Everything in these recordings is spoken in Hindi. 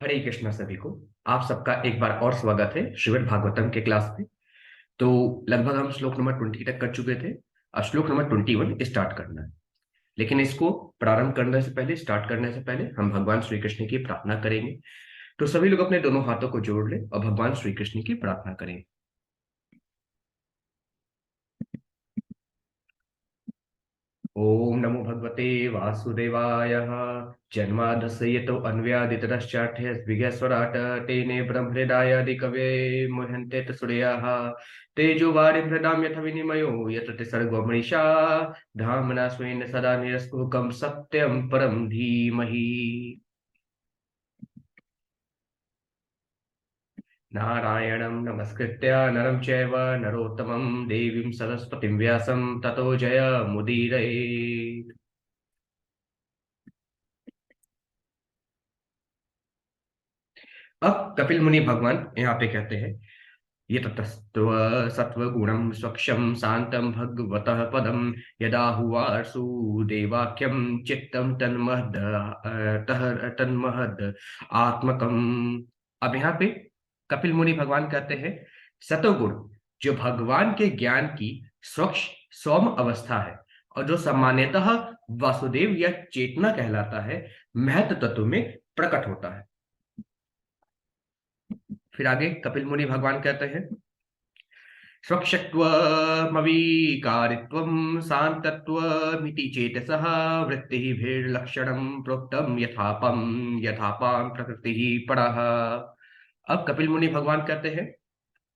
हरे कृष्णा सभी को। आप सबका एक बार और स्वागत है श्रीमद् भागवतम के क्लास में। तो लगभग हम श्लोक नंबर 20 तक कर चुके थे। अब श्लोक नंबर 21 स्टार्ट करना है। लेकिन इसको प्रारंभ करने से पहले, स्टार्ट करने से पहले हम भगवान श्री कृष्ण की प्रार्थना करेंगे। तो सभी लोग अपने दोनों हाथों को जोड़ ले और भगवान श्री कृष्ण की प्रार्थना करें। ओम नमो भगवते वासुदेवाय। जन्मादस्य यतो अन्व्यादितरश्चार्थयस्विघ्नस्वराट् तेने ब्रह्महृदायादिकवे मुह्यन्ते सूर्याः तेजोवारिभृतां यथा विनिमयो यत्र सर्गो मनीषा धाम्ना स्वेन सदा निरस्तकुहकं सत्यं परं धीमहि। नारायणं नमस्कृत्य नरं चैव नरोत्तमं देवीं सरस्वतीं व्यासं ततो जयमुदीरये। अब कपिल मुनि भगवान यहाँ पे कहते हैं, ये ततस्त्व सत्वगुणं स्वक्षं शान्तं भगवतः पदं यदा हुवासुदेवाख्यं चित्तं तन्महद आत्मकम्। अब यहाँ पे कपिल मुनि भगवान कहते हैं, सतोगुण जो भगवान के ज्ञान की स्वच्छ सौम्य अवस्था है और जो सामान्यतः वासुदेव या चेतना कहलाता है, महत्व तत्व में प्रकट होता है। फिर आगे कपिल मुनि भगवान कहते हैं, स्वक्षत्वमविकारित्वं शान्तत्वमिति चेतसः वृत्तिभिर्लक्षणं प्रोक्तं यथापां प्रकृतिः परः। अब कपिल मुनि भगवान कहते हैं,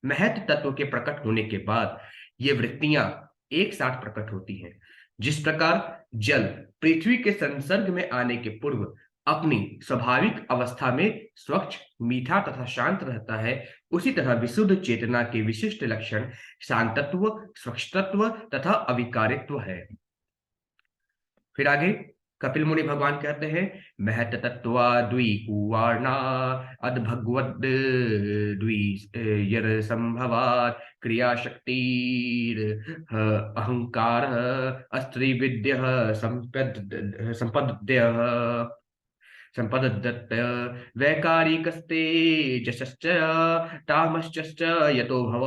महत तत्व के प्रकट होने के बाद ये वृत्तियां एक साथ प्रकट होती हैं। जिस प्रकार जल पृथ्वी के संसर्ग में आने के पूर्व अपनी स्वाभाविक अवस्था में स्वच्छ, मीठा तथा शांत रहता है, उसी तरह विशुद्ध चेतना के विशिष्ट लक्षण शांतत्व, स्वच्छतत्व तथा अविकारित्व है। फिर आगे कपिल मुनि भगवान कहते हैं, महत तत्वा द्विकुवार्णा अद भगवद द्वि यर संभवात क्रिया शक्तिर अहंकार अस्त्री विद्य संपद्य संपदत्त वैकारिकस्ते जशश्च तामश्च यतो भव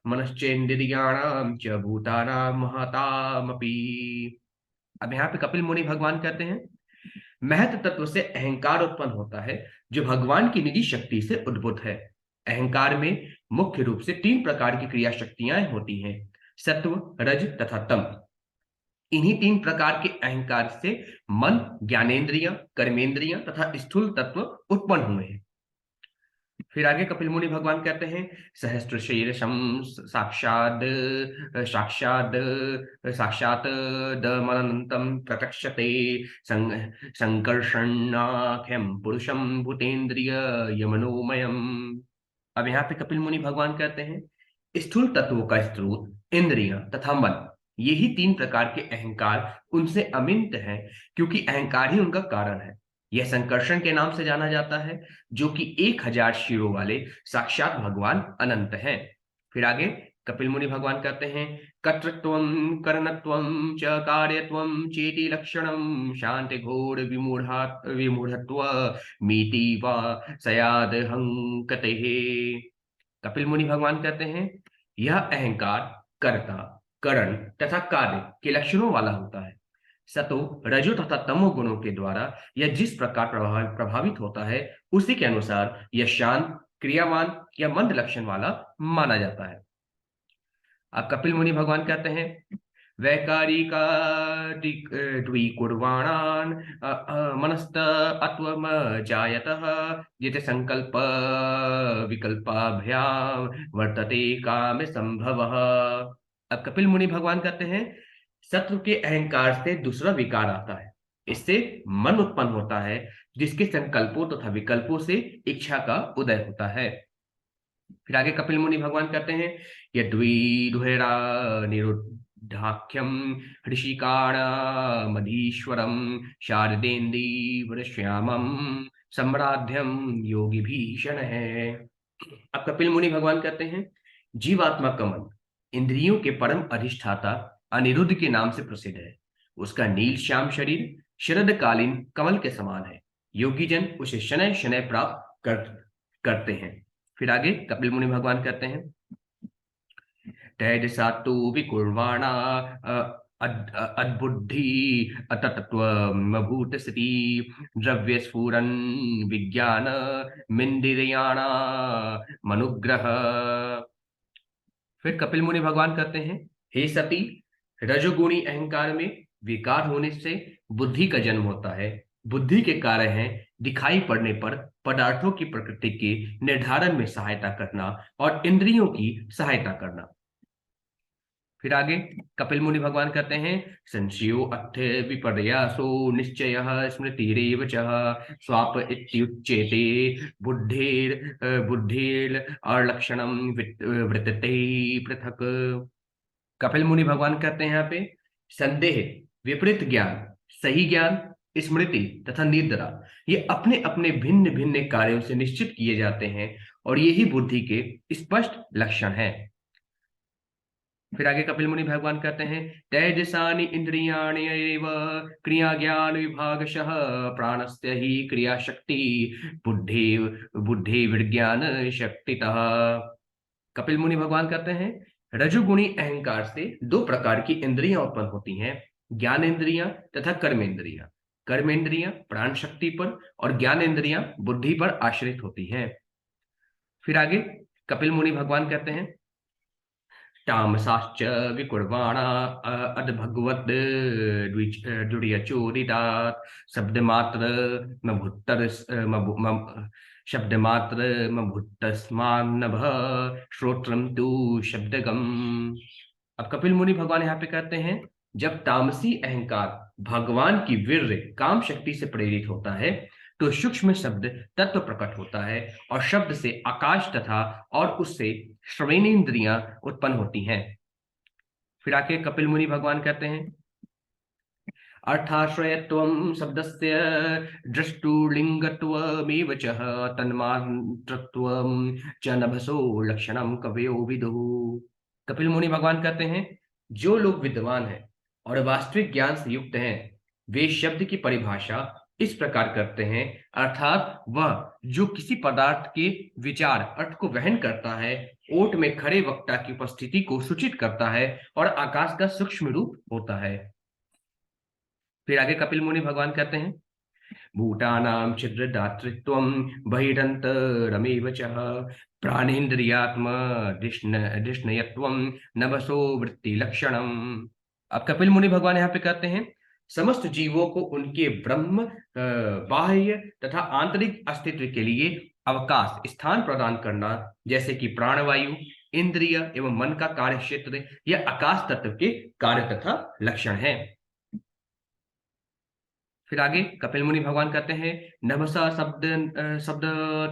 मनश्चेन्द्रियाणां च भूतानां महतामपि। अब यहाँ पे कपिल मुनि भगवान कहते हैं, महत तत्व से अहंकार उत्पन्न होता है जो भगवान की निजी शक्ति से उद्भूत है। अहंकार में मुख्य रूप से 3 प्रकार की क्रिया शक्तियां होती हैं, सत्व, रज तथा तम। इन्हीं 3 प्रकार के अहंकार से मन, ज्ञानेन्द्रिय, कर्मेंद्रिय तथा स्थूल तत्व उत्पन्न हुए हैं। फिर आगे कपिल मुनि भगवान कहते हैं, सहस्त्र शीर्षम साक्षाद साक्षाद साक्षात दमनंतम प्रत्यक्षते संकर्षणाख्यम पुरुषम भूतेन्द्रिय यमनोमयम। अब यहाँ पे कपिल मुनि भगवान कहते हैं, स्थूल तत्वों का स्रोत इंद्रियां तथा मन, यही 3 प्रकार के अहंकार उनसे अमित हैं, क्योंकि अहंकार ही उनका कारण है। यह संकर्षण के नाम से जाना जाता है, जो कि 1000 शिरों वाले साक्षात भगवान अनंत हैं। फिर आगे कपिल मुनि भगवान कहते हैं, कर्तृत्वं कर्णत्वं च कार्यत्वं चेति लक्षणं शांति घोर विमूढ़त्व मीति वा सयाद हंकते। कपिल मुनि भगवान कहते हैं, यह अहंकार कर्ता, करण तथा कार्य के लक्षणों वाला होता है। सतो, रजो तथा तमो गुणों के द्वारा यह जिस प्रकार प्रभावित होता है, उसी के अनुसार यह शांत, क्रियावान या मंद लक्षण वाला माना जाता है। अब कपिल मुनि भगवान कहते हैं, वैकारिका द्विकुर्वाणान मनस्त अत्वम जायतः यते संकल्प विकल्पाभ्याम वर्तते काम संभवः। अब कपिल मुनि भगवान कहते हैं, सत्व के अहंकार से दूसरा विकार आता है, इससे मन उत्पन्न होता है, जिसके संकल्पों तथा विकल्पों से इच्छा का उदय होता है। फिर आगे कपिल मुनि भगवान कहते हैं, यद्विदुहेरा निरुद्धाख्यम ऋषिकाणमधीश्वरम शारदेन्दीवरश्यामम सम्राध्यम योगी भीषण है। अब कपिल मुनि भगवान कहते हैं, जीवात्मा का मन इंद्रियों के परम अधिष्ठाता अनिरुद्ध के नाम से प्रसिद्ध है। उसका नील श्याम शरीर शरदकालीन कमल के समान है। योगी जन उसे शनय शनय प्राप्त कर करते हैं। फिर आगे कपिल मुनि भगवान कहते हैं, तेजसा तु विकुर्वाणा अद्बुद्धि अततत्वमभूतस्थिति द्रव्यस्फुरन् विज्ञान मिन्द्रियाणा मनुग्रह। फिर कपिल मुनि भगवान कहते हैं, हे सती, रजोगुणी अहंकार में विकार होने से बुद्धि का जन्म होता है। बुद्धि के कार्य हैं दिखाई पड़ने पर पदार्थों की प्रकृति के निर्धारण में सहायता करना और इंद्रियों की सहायता करना। फिर आगे कपिल मुनि भगवान कहते हैं, संशयो अथ विपर्यासो निश्चयः स्मृतिरेव च स्वाप इत्युच्यते बुद्धेर बुद्धेर अलक्षणम वृत्ते पृथक। कपिल मुनि भगवान कहते हैं यहाँ पे, संदेह, विपरीत ज्ञान, सही ज्ञान, स्मृति तथा निद्रा, ये अपने अपने भिन्न भिन्न कार्यों से निश्चित किए जाते हैं और यही बुद्धि के स्पष्ट लक्षण हैं। फिर आगे कपिल मुनि भगवान कहते हैं, तेजसानि इंद्रियाणि एव क्रिया ज्ञान विभागशः प्राणस्य ही क्रिया शक्ति बुद्धि बुद्धि विज्ञान शक्तितः। कपिल मुनि भगवान कहते हैं, रजोगुणी अहंकार से दो प्रकार की इंद्रियां उत्पन्न होती हैं, ज्ञान इंद्रियां तथा कर्मेंद्रियां। कर्मेंद्रियां प्राण शक्ति पर और ज्ञान इंद्रियां बुद्धि पर आश्रित होती हैं। फिर आगे कपिल मुनि भगवान कहते हैं, तामसाश्च विकुर्वाणा अद्भगवद् दुर्यचोरितात् शब्दमात्र मभुत्तर शब्दमात्र मभुत्तस्मान्नभः श्रोत्रम तु शब्दगम। अब कपिल मुनि भगवान यहाँ पे कहते हैं, जब तामसी अहंकार भगवान की वीर्य काम शक्ति से प्रेरित होता है तो सूक्ष्म शब्द तत्व प्रकट होता है और शब्द से आकाश तथा और उससे श्रवणेन्द्रियां उत्पन्न होती हैं। फिर आके कपिल मुनि भगवान कहते हैं, अर्थाश्रयत्वं शब्दस्य दृष्टुलिंगत्वमेव च तन्मात्रत्वं च नभसो लक्षणं कवयो विदुः। कपिल मुनि भगवान कहते हैं, जो लोग विद्वान हैं और वास्तविक ज्ञान से युक्त हैं वे शब्द की परिभाषा इस प्रकार करते हैं, अर्थात वह जो किसी पदार्थ के विचार अर्थ को वहन करता है, ओट में खड़े वक्ता की उपस्थिति को सूचित करता है और आकाश का सूक्ष्म रूप होता है। फिर आगे कपिल मुनि भगवान कहते हैं, भूतानां छिद्रदातृत्वं बहिरन्तरमेव च प्राणेन्द्रियात्म धिष्णयत्वं नभसो वृत्ति लक्षणम। अब कपिल मुनि भगवान यहाँ पे कहते हैं, समस्त जीवों को उनके ब्रह्म बाह्य तथा आंतरिक अस्तित्व के लिए अवकाश स्थान प्रदान करना, जैसे कि प्राणवायु, इंद्रिय एवं मन का कार्य क्षेत्र, यह आकाश तत्व के कार्य तथा लक्षण है। फिर आगे कपिल मुनि भगवान कहते हैं, नभसा शब्द शब्द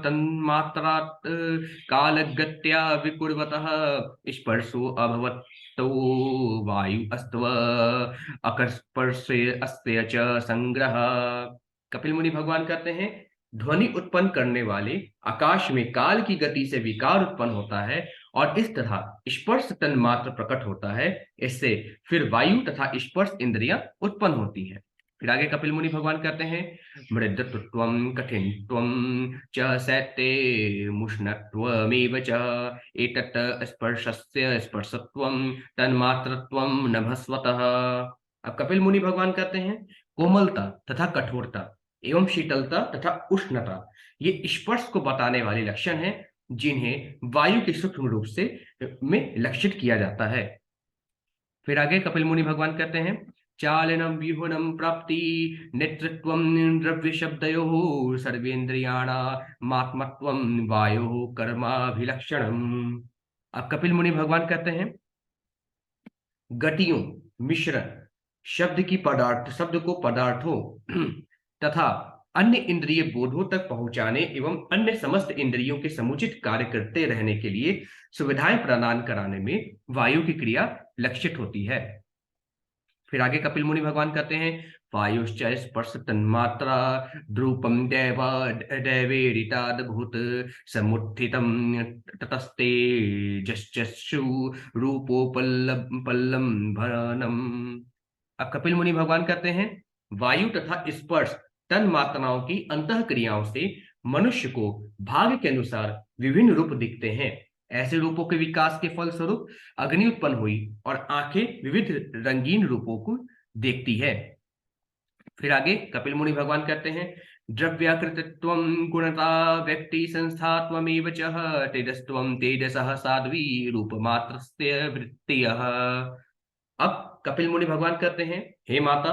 तन्मात्रात् कालगत्या विकुर्वतः स्पर्शो अभवत् तो वायु अस्त्व अकस्पर्शे अस्य च संग्रह। कपिल मुनि भगवान कहते हैं, ध्वनि उत्पन्न करने वाले आकाश में काल की गति से विकार उत्पन्न होता है और इस तरह स्पर्श तन्मात्र प्रकट होता है। इससे फिर वायु तथा स्पर्श इंद्रियां उत्पन्न होती हैं। फिर आगे कपिल मुनि भगवान कहते हैं, मृदत्वं कठिनत्वं च शैत्ये मुष्णत्वमेव च एतत् स्पर्शस्य स्पर्शत्वं तन्मात्रत्वं नभस्वतः। अब कपिल मुनि भगवान कहते हैं, कोमलता तथा कठोरता एवं शीतलता तथा उष्णता ये स्पर्श को बताने वाले लक्षण हैं, जिन्हें वायु के सूक्ष्म रूप से में लक्षित किया जाता है। फिर आगे कपिल मुनि भगवान कहते हैं, चालनम व्यूहनम प्राप्ति नेतृत्वम द्रव्य शब्दयोः सर्वेन्द्रियाणामात्मत्वम वायोः कर्माभिलक्षणम। अब कपिल मुनि भगवान कहते हैं, गतियों, मिश्रण, शब्द को पदार्थों तथा अन्य इंद्रिय बोधों तक पहुंचाने एवं अन्य समस्त इंद्रियों के समुचित कार्य करते रहने के लिए सुविधाएं प्रदान कराने में वायु की क्रिया लक्षित होती है। फिर आगे कपिल मुनि भगवान कहते हैं, वायुश्च स्पर्श तन्मात्रा द्रूपम दैव दैवेरितादभूत समुत्थितं ततस्ते जश्चक्षु रूपोपल्लम भरणम। अब कपिल मुनि भगवान कहते हैं, वायु तथा स्पर्श तन मात्राओं की अंतः क्रियाओं से मनुष्य को भाग्य के अनुसार विभिन्न रूप दिखते हैं। ऐसे रूपों के विकास के फलस्वरूप अग्नि उत्पन्न हुई और आंखें विविध रंगीन रूपों को देखती है। फिर आगे कपिल मुनि भगवान कहते हैं, द्रव्याकृतत्वं गुणता व्यक्ति संस्थात्वमेव च तेजस्त्वं तेजसः साध्वी रूपमात्रस्य वृत्तयः। अब कपिल मुनि भगवान कहते हैं, हे माता,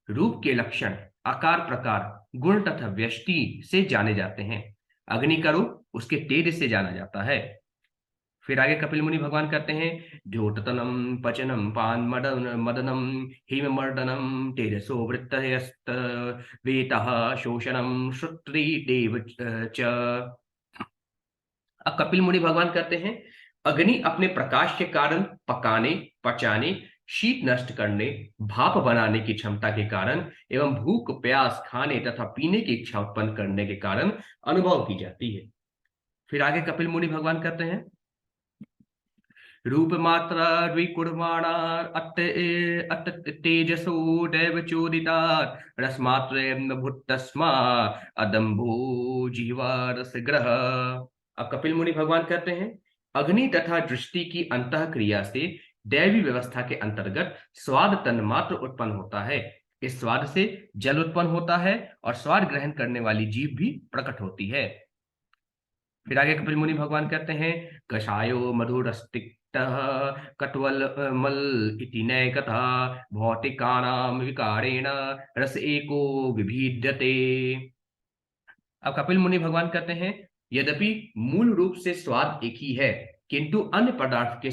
रूप के लक्षण आकार प्रकार गुण तथा व्यष्टि से जाने जाते हैं। अग्नि का रूप उसके तेज से जाना जाता है। फिर आगे कपिल मुनि भगवान कहते हैं, द्योतनम पचनम पान मदनम हिममर्दनम तेजसो वृत्तयस्त वेतः शोषणम श्रुत्री देव च। अब कपिल मुनि भगवान कहते हैं, अग्नि अपने प्रकाश के कारण पकाने, पचाने, शीत नष्ट करने, भाप बनाने की क्षमता के कारण एवं भूख प्यास खाने तथा पीने की इच्छा उत्पन्न करने के कारण अनुभव की जाती है। फिर आगे कपिल मुनि भगवान कहते हैं, रूप मात्रा द्विकुर्वाणा अत तेजसो दैव चोदितात् रसमात्र भूतस्मा अदम्भो जिह्वा रसग्रह। अब कपिल मुनि भगवान कहते हैं, अग्नि तथा दृष्टि की अंतः क्रिया से दैवी व्यवस्था के अंतर्गत स्वाद तन्मात्र उत्पन्न होता है। इस स्वाद से जल उत्पन्न होता है और स्वाद ग्रहण करने वाली जीभ भी प्रकट होती है। फिर आगे कपिल मुनि भगवान कहते हैं, कषायो मधुरस्तिक्तः कट्वल मल इति नैकथा भौतिकानां विकारेण रस एको विभिद्यते। अब कपिल मुनि भगवान कहते हैं, यद्यपि मूल रूप से स्वाद एक ही है, किंतु अन्य पदार्थ के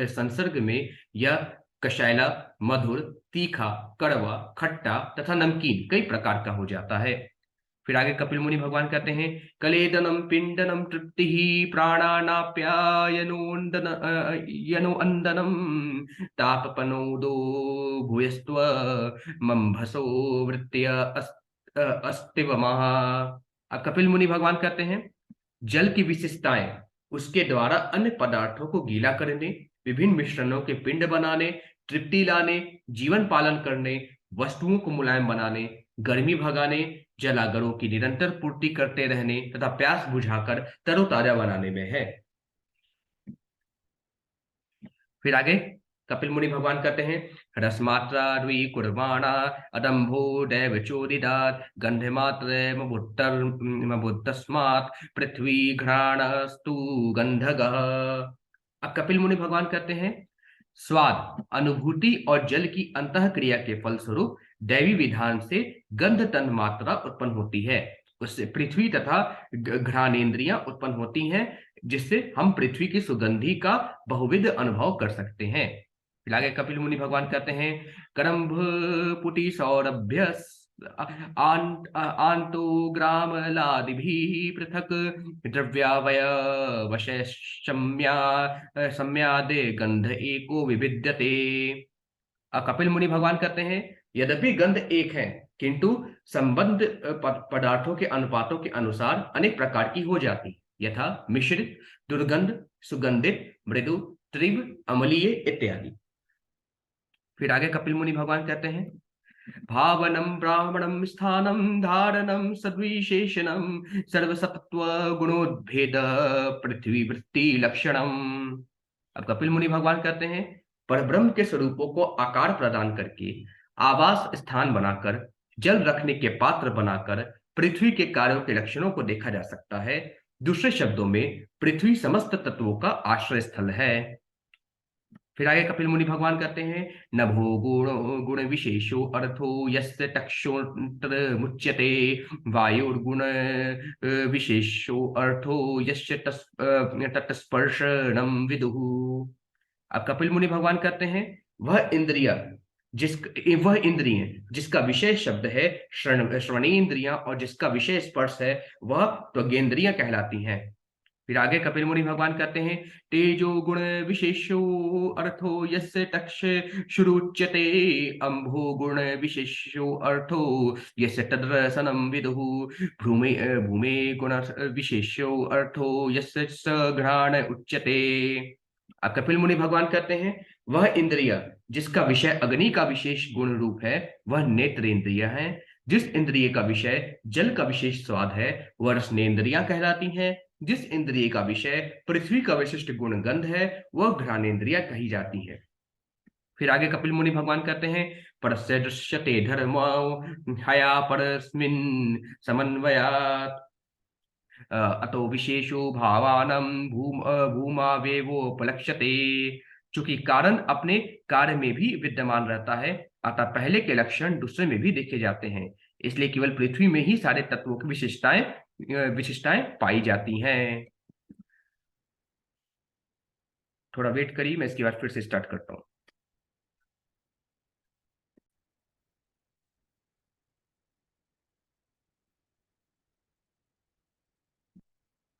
संसर्ग में यह कषैला, मधुर, तीखा, कड़वा, खट्टा तथा नमकीन कई प्रकार का हो जाता है। फिर आगे कपिल मुनि भगवान कहते हैं, कलेदनम पिंडनम तृप्ति प्राणानाप्यायनोन्दन यनोअंदनम तापपनोदो भूयस्त्व मंभसो वृत्त्य अस्तिवमः। अब कपिल मुनि भगवान कहते हैं, जल की विशेषताएं उसके द्वारा अन्य पदार्थों को गीला करने, विभिन्न मिश्रणों के पिंड बनाने, तृप्ति लाने, जीवन पालन करने, वस्तुओं को मुलायम बनाने, गर्मी भगाने, जलागरों की निरंतर पूर्ति करते रहने तथा प्यास बुझाकर तरोताजा बनाने में है। फिर आगे कपिल मुनि भगवान कहते हैं, रसमात्रा कुर्वाणा अदम्भो दैव चोदितात् गंधमात्र मबुद्धस्मात् पृथ्वी घ्राणस्तु गंधगः। अब कपिल मुनि भगवान कहते हैं, स्वाद, अनुभूति और जल की अंतः क्रिया के फलस्वरूप दैवी विधान से गंध तन मात्रा उत्पन्न होती है। उससे पृथ्वी तथा घ्राणेन्द्रियां उत्पन्न होती हैं, जिससे हम पृथ्वी की सुगंधी का बहुविध अनुभव कर सकते हैं। फिर आगे कपिल मुनि भगवान कहते हैं, करम्भ पुटी सौरभ्य आंतो ग्रामलादिभिः पृथक द्रव्यावय सम्यादे गंध एको विभिद्यते। कपिल मुनि भगवान कहते हैं, यद्यपि गंध एक है, किंतु संबद्ध पदार्थों के अनुपातों के अनुसार अनेक प्रकार की हो जाती, यथा मिश्रित, दुर्गंध, सुगंधित, मृदु, तीव्र, अम्लीय इत्यादि। फिर आगे कपिल मुनि भगवान कहते हैं, भावनम ब्राह्मणम स्थानम धारणम सद्विशेषणम सर्वसत्व गुणोद्भेद पृथ्वी वृत्ति लक्षणम। अब कपिल मुनि भगवान कहते हैं, परब्रह्म के स्वरूपों को आकार प्रदान करके, आवास स्थान बनाकर, जल रखने के पात्र बनाकर पृथ्वी के कार्यों के लक्षणों को देखा जा सकता है। दूसरे शब्दों में पृथ्वी समस्त तत्वों का आश्रय स्थल है। फिर आगे कपिल मुनि भगवान कहते हैं, नभो गुण विशेषो अर्थो यस्य तक्षोत्र मुच्यते वायुर्गुण विशेषो अर्थो यस्य तत्स्पर्शनम विदुः। अब कपिल मुनि भगवान कहते हैं, वह इंद्रिय जिसका विषय शब्द है श्रवणेन्द्रियां और जिसका विषय स्पर्श है वह त्वगेन्द्रियां कहलाती हैं। फिर आगे कपिल मुनि भगवान कहते हैं, तेजो गुण विशेषो अर्थो यस्य तक्ष शुरुच्यते अंभो गुण विशेषो अर्थो यस्य तद्रसनम विदुः भूमे भूमे गुण विशेषो अर्थो यस्य सघ्राण उच्यते। कपिल मुनि भगवान कहते हैं, वह इंद्रिय जिसका विषय अग्नि का विशेष गुण रूप है वह नेत्र इंद्रिय है। जिस इंद्रिय का विषय जल का विशेष स्वाद है वह रसनेन्द्रियां कहलाती हैं। जिस इंद्रिय का विषय पृथ्वी का विशिष्ट गुण गंध है वह घ्राणेन्द्रियां कही जाती हैं। फिर आगे कपिल मुनि भगवान कहते हैं, परस्य दृश्यते धर्म हया परस्मिन् समन्वयात् अतो विशेषो भावानम भूमावेवोपलक्ष्यते। चूंकि कारण अपने कार्य में भी विद्यमान रहता है, अतः पहले के लक्षण दूसरे में भी देखे जाते हैं। इसलिए केवल पृथ्वी में ही सारे तत्वों की विशिष्टताएं पाई जाती हैं। थोड़ा वेट करिए, मैं इसके बाद फिर से स्टार्ट करता हूँ।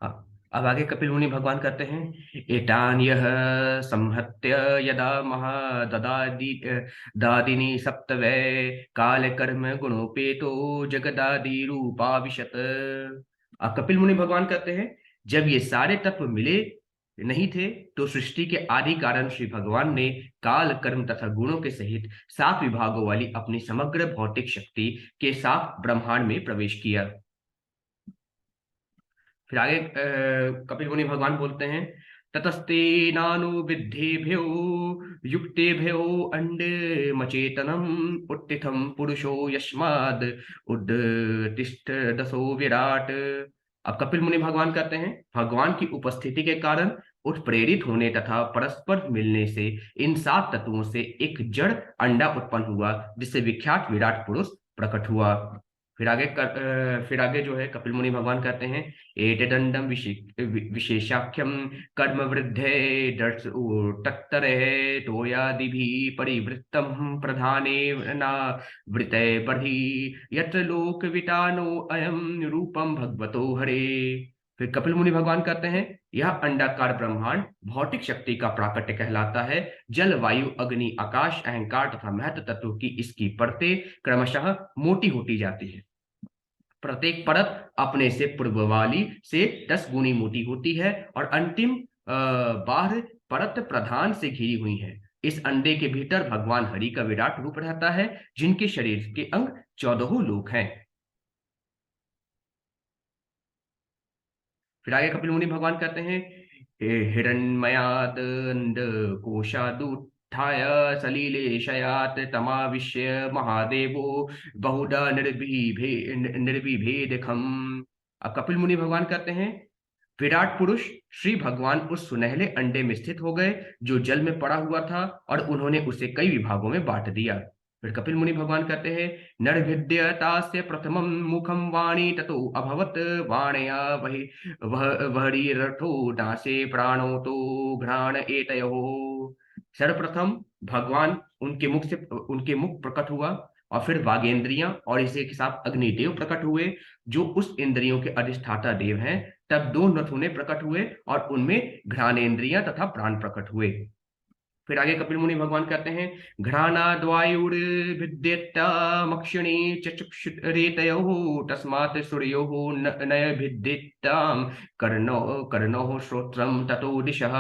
हाँ, अब आगे कपिल मुनि भगवान कहते हैं, एतान यह संहत्य यदा महाददादि दादिनी सप्तवै काल कर्म गुणोपेतो जगदादि रूपाविशत। अब कपिल मुनि भगवान कहते हैं, जब ये सारे तत्व मिले नहीं थे तो सृष्टि के आदि कारण श्री भगवान ने काल कर्म तथा गुणों के सहित 7 विभागों वाली अपनी समग्र भौतिक शक्ति के साथ ब्रह्मांड में प्रवेश किया। फिर आगे कपिल मुनि भगवान बोलते हैं, ततस्ते नानुविद्धेभ्यो युक्तेभ्यो अंडे मचेतनम उत्थितम पुरुषो यस्माद उद्तिष्ठ दसो विराट। अब कपिल मुनि भगवान कहते हैं, भगवान की उपस्थिति के कारण उत्प्रेरित होने तथा परस्पर मिलने से इन 7 तत्वों से एक जड़ अंडा उत्पन्न हुआ, जिससे विख्यात विराट पुरुष प्रकट हुआ। फिर आगे जो है कपिल मुनि भगवान कहते हैं, एतदंडम विशेषाख्यम कर्म वृद्धे तत्तरे तोयादिभि परिवृत्तम प्रधाने ना वृते बढ़ी यत्र लोक विटानो अयम रूपम भगवतो हरे। फिर कपिल मुनि भगवान कहते हैं, यह अंडाकार ब्रह्मांड भौतिक शक्ति का प्राकट्य कहलाता है। जल वायु अग्नि आकाश अहंकार तथा महत तत्व की इसकी परतें क्रमशः मोटी होती जाती है। प्रत्येक परत अपने से पूर्व वाली से 10 गुनी मोटी होती है और अंतिम बाह्य परत प्रधान से घिरी हुई है। इस अंडे के भीतर भगवान हरि का विराट रूप रहता है, जिनके शरीर के अंग 14 लोक हैं। फिर आगे कपिल मुनि भगवान कहते हैं, हिरण्मयादंड कोशादुत्थाय सलीले शयात तमाविश्य महादेवो बहुधा निर्विभेदखम। अब कपिल मुनि भगवान कहते हैं, विराट पुरुष श्री भगवान उस सुनहले अंडे में स्थित हो गए जो जल में पड़ा हुआ था, और उन्होंने उसे कई विभागों में बांट दिया। फिर कपिल मुनि भगवान कहते हैं, नरभिद्यतास्य प्रथमं मुखम वाणी ततो अभवत वाणया वही वह वहरी रथो नासे प्राणो तो घ्राण एतयो। सर्वप्रथम भगवान उनके मुख प्रकट हुआ, और फिर वागेंद्रियां और इसी के साथ अग्निदेव प्रकट हुए, जो उस इंद्रियों के अधिष्ठाता देव हैं। तब 2 नथुने प्रकट हुए और उनमें घ्राणेन्द्रियां तथा प्राण प्रकट हुए। फिर आगे कपिल मुनि भगवान कहते हैं, घ्राणाद्वायुर्भिद्येत्तामक्षिणी चक्षुरेतयोः तस्मात् सूर्योः नय भिद्येत्ताम कर्णो कर्णोः श्रोत्रम ततो दिशः।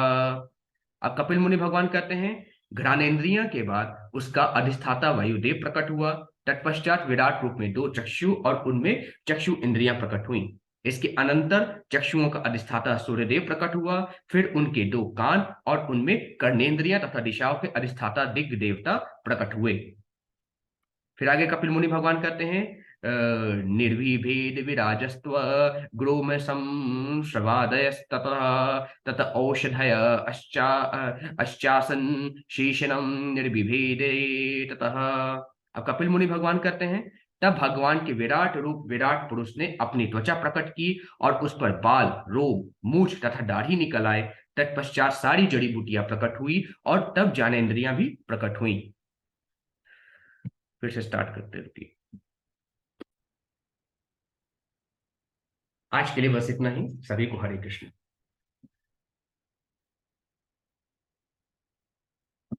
अब कपिल मुनि भगवान कहते हैं, घ्राणेन्द्रियां के बाद उसका अधिष्ठाता वायुदेव प्रकट हुआ। तत्पश्चात विराट रूप में 2 चक्षु और उनमें चक्षु इंद्रियां प्रकट हुई। इसके अनंतर चक्षुओं का अधिष्ठाता सूर्यदेव प्रकट हुआ। फिर उनके 2 कान और उनमें कर्णेंद्रियां तथा दिशाओं के अधिष्ठाता दिग्ग देवता प्रकट हुए। फिर आगे कपिल मुनि भगवान कहते हैं, निर्विभेद विराजस्व ग्रोमसम श्रवादयस्ततः तत औषधय अश्चासन शीशनम निर्विभेदे ततः। अब कपिल मुनि भगवान कहते हैं, तब भगवान के विराट रूप विराट पुरुष ने अपनी त्वचा प्रकट की और उस पर बाल रोग मूछ तथा दाढ़ी निकल आए। तत्पश्चात सारी जड़ी बूटियां प्रकट हुई और तब ज्ञानेन्द्रियां भी प्रकट हुई। फिर से स्टार्ट करते रुकिए। आज के लिए बस इतना ही। सभी को हरे कृष्ण।